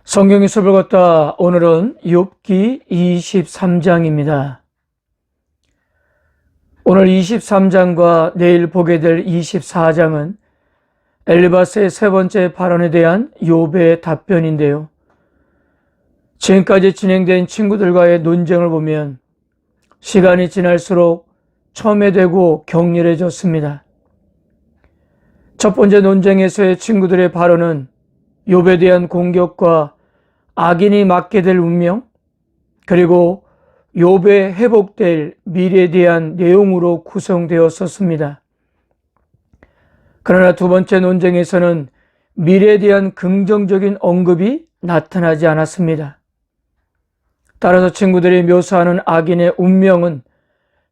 성경의 수업을 걷다. 오늘은 욥기 23장입니다. 오늘 23장과 내일 보게 될 24장은 엘리바스의 세 번째 발언에 대한 욥의 답변인데요. 지금까지 진행된 친구들과의 논쟁을 보면 시간이 지날수록 첨예되고 격렬해졌습니다. 첫 번째 논쟁에서의 친구들의 발언은 욥에 대한 공격과 악인이 맞게 될 운명, 그리고 욥의 회복될 미래에 대한 내용으로 구성되었었습니다. 그러나 두 번째 논쟁에서는 미래에 대한 긍정적인 언급이 나타나지 않았습니다. 따라서 친구들이 묘사하는 악인의 운명은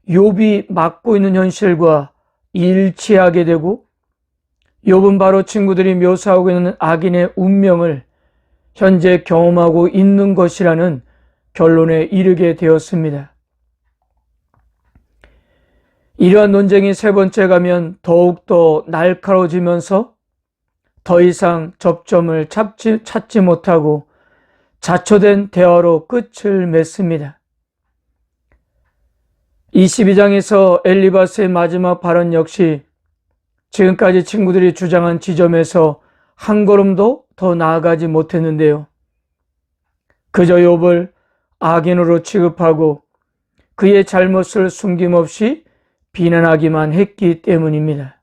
욥이 맞고 있는 현실과 일치하게 되고, 욥은 바로 친구들이 묘사하고 있는 악인의 운명을 현재 경험하고 있는 것이라는 결론에 이르게 되었습니다. 이러한 논쟁이 세 번째 가면 더욱더 날카로워지면서 더 이상 접점을 찾지 못하고 자초된 대화로 끝을 맺습니다. 22장에서 엘리바스의 마지막 발언 역시 지금까지 친구들이 주장한 지점에서 한 걸음도 더 나아가지 못했는데요. 그저 욥을 악인으로 취급하고 그의 잘못을 숨김없이 비난하기만 했기 때문입니다.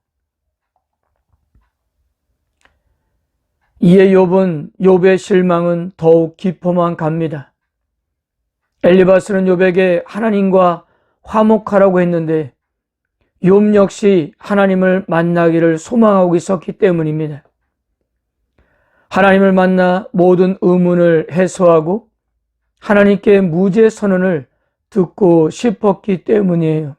이에 욥의 실망은 더욱 깊어만 갑니다. 엘리바스는 욥에게 하나님과 화목하라고 했는데 욥 역시 하나님을 만나기를 소망하고 있었기 때문입니다. 하나님을 만나 모든 의문을 해소하고 하나님께 무죄 선언을 듣고 싶었기 때문이에요.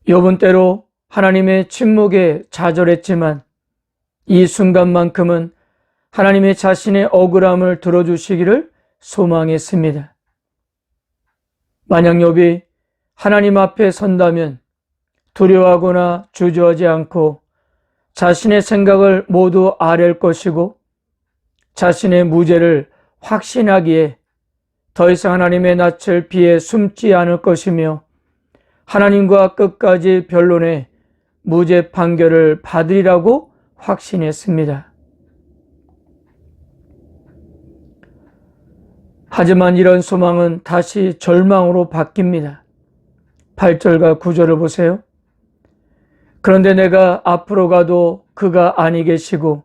욥은 때로 하나님의 침묵에 좌절했지만 이 순간만큼은 하나님의 자신의 억울함을 들어주시기를 소망했습니다. 만약 욥이 하나님 앞에 선다면 두려워하거나 주저하지 않고 자신의 생각을 모두 아랠 것이고 자신의 무죄를 확신하기에 더 이상 하나님의 낯을 피해 숨지 않을 것이며 하나님과 끝까지 변론해 무죄 판결을 받으리라고 확신했습니다. 하지만 이런 소망은 다시 절망으로 바뀝니다. 8절과 9절을 보세요. 그런데 내가 앞으로 가도 그가 아니 계시고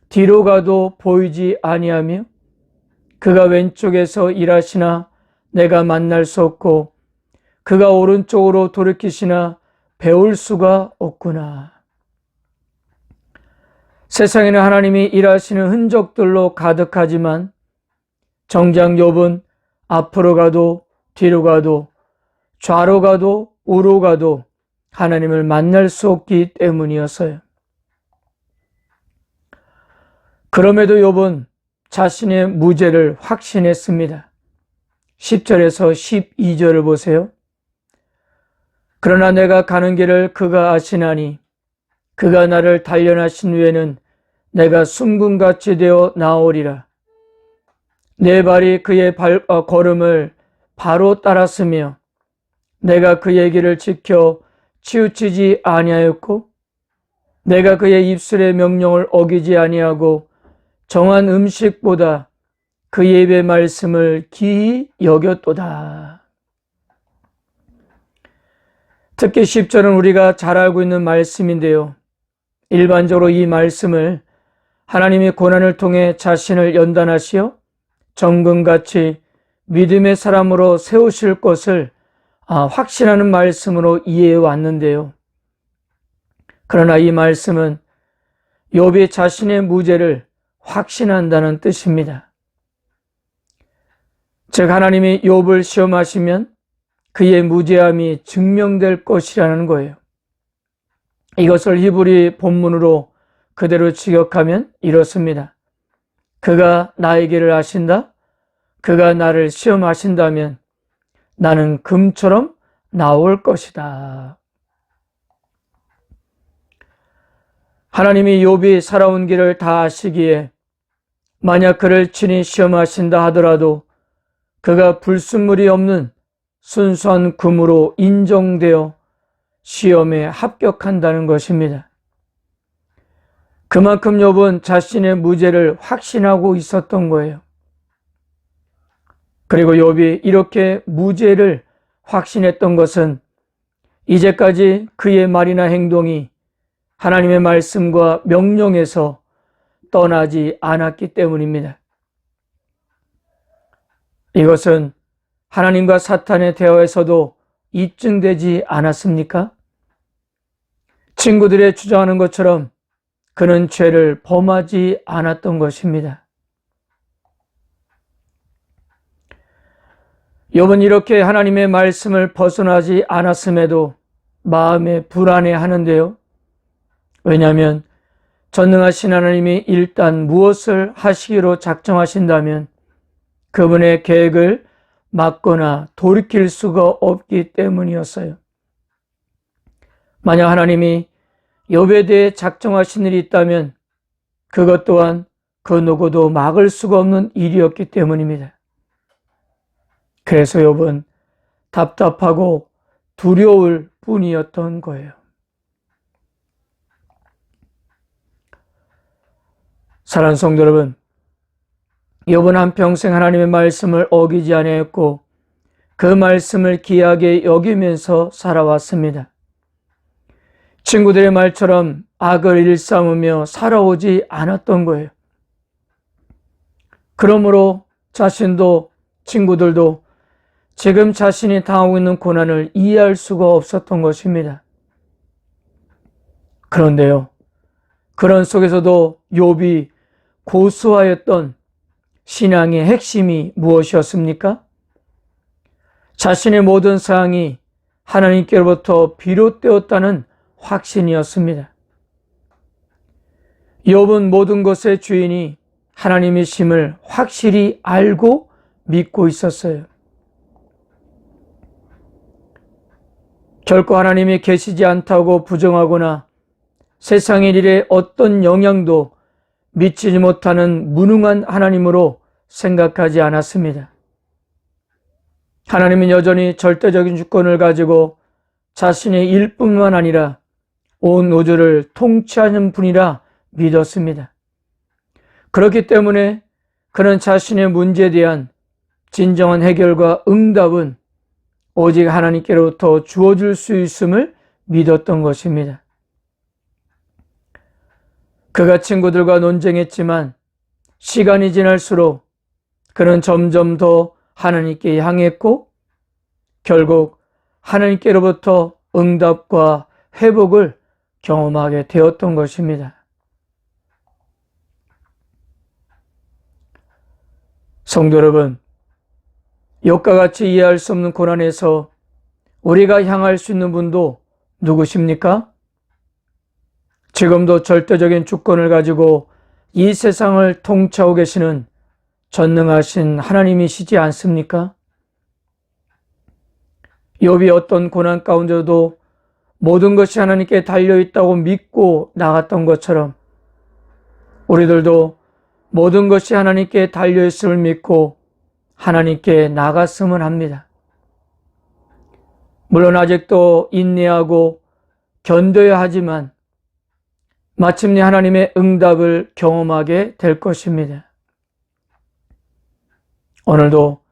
뒤로 가도 보이지 아니하며 그가 왼쪽에서 일하시나 내가 만날 수 없고 그가 오른쪽으로 돌이키시나 배울 수가 없구나. 세상에는 하나님이 일하시는 흔적들로 가득하지만 정작 욥은 앞으로 가도 뒤로 가도 좌로 가도 우로 가도 하나님을 만날 수 없기 때문이었어요. 그럼에도 욥은 자신의 무죄를 확신했습니다. 10절에서 12절을 보세요. 그러나 내가 가는 길을 그가 아시나니 그가 나를 단련하신 후에는 내가 순금같이 되어 나오리라. 내 발이 그의 걸음을 바로 따랐으며 내가 그의 길을 지켜 치우치지 아니하였고 내가 그의 입술의 명령을 어기지 아니하고 정한 음식보다 그의 입의 말씀을 기히 여겼도다. 특히 10절은 우리가 잘 알고 있는 말씀인데요. 일반적으로 이 말씀을 하나님이 고난을 통해 자신을 연단하시어 정금같이 믿음의 사람으로 세우실 것을 확신하는 말씀으로 이해해 왔는데요. 그러나 이 말씀은 욥이 자신의 무죄를 확신한다는 뜻입니다. 즉 하나님이 욥을 시험하시면 그의 무죄함이 증명될 것이라는 거예요. 이것을 히브리 본문으로 그대로 직역하면 이렇습니다. 그가 나의 길을 아신다. 그가 나를 시험하신다면 나는 금처럼 나올 것이다. 하나님이 욥이 살아온 길을 다 아시기에 만약 그를 친히 시험하신다 하더라도 그가 불순물이 없는 순수한 금으로 인정되어 시험에 합격한다는 것입니다. 그만큼 욥은 자신의 무죄를 확신하고 있었던 거예요. 그리고 욥이 이렇게 무죄를 확신했던 것은 이제까지 그의 말이나 행동이 하나님의 말씀과 명령에서 떠나지 않았기 때문입니다. 이것은 하나님과 사탄의 대화에서도 입증되지 않았습니까? 친구들의 주장하는 것처럼 그는 죄를 범하지 않았던 것입니다. 욥은 이렇게 하나님의 말씀을 벗어나지 않았음에도 마음에 불안해하는데요. 왜냐하면 전능하신 하나님이 일단 무엇을 하시기로 작정하신다면 그분의 계획을 막거나 돌이킬 수가 없기 때문이었어요. 만약 하나님이 욥에 대해 작정하신 일이 있다면 그것 또한 그 누구도 막을 수가 없는 일이었기 때문입니다. 그래서 욥은 답답하고 두려울 뿐이었던 거예요. 사랑하는 성도 여러분, 욥은 한평생 하나님의 말씀을 어기지 아니하였고 그 말씀을 귀하게 여기면서 살아왔습니다. 친구들의 말처럼 악을 일삼으며 살아오지 않았던 거예요. 그러므로 자신도 친구들도 지금 자신이 당하고 있는 고난을 이해할 수가 없었던 것입니다. 그런데요, 그런 속에서도 욥이 고수하였던 신앙의 핵심이 무엇이었습니까? 자신의 모든 사항이 하나님께로부터 비롯되었다는 확신이었습니다. 욥은 모든 것의 주인이 하나님이심을 확실히 알고 믿고 있었어요. 결코 하나님이 계시지 않다고 부정하거나 세상의 일에 어떤 영향도 미치지 못하는 무능한 하나님으로 생각하지 않았습니다. 하나님은 여전히 절대적인 주권을 가지고 자신의 일뿐만 아니라 온 우주를 통치하는 분이라 믿었습니다. 그렇기 때문에 그는 자신의 문제에 대한 진정한 해결과 응답은 오직 하나님께로부터 주어질 수 있음을 믿었던 것입니다. 그가 친구들과 논쟁했지만 시간이 지날수록 그는 점점 더 하나님께 향했고 결국 하나님께로부터 응답과 회복을 경험하게 되었던 것입니다. 성도 여러분, 욥과 같이 이해할 수 없는 고난에서 우리가 향할 수 있는 분도 누구십니까? 지금도 절대적인 주권을 가지고 이 세상을 통치하고 계시는 전능하신 하나님이시지 않습니까? 욥이 어떤 고난 가운데도 모든 것이 하나님께 달려있다고 믿고 나갔던 것처럼 우리들도 모든 것이 하나님께 달려있음을 믿고 하나님께 나갔으면 합니다. 물론 아직도 인내하고 견뎌야 하지만 마침내 하나님의 응답을 경험하게 될 것입니다. 오늘도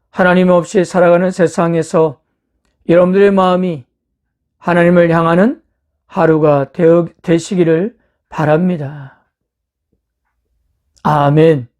하나님 없이 살아가는 세상에서 여러분들의 마음이 하나님을 향하는 하루가 되시기를 바랍니다. 아멘.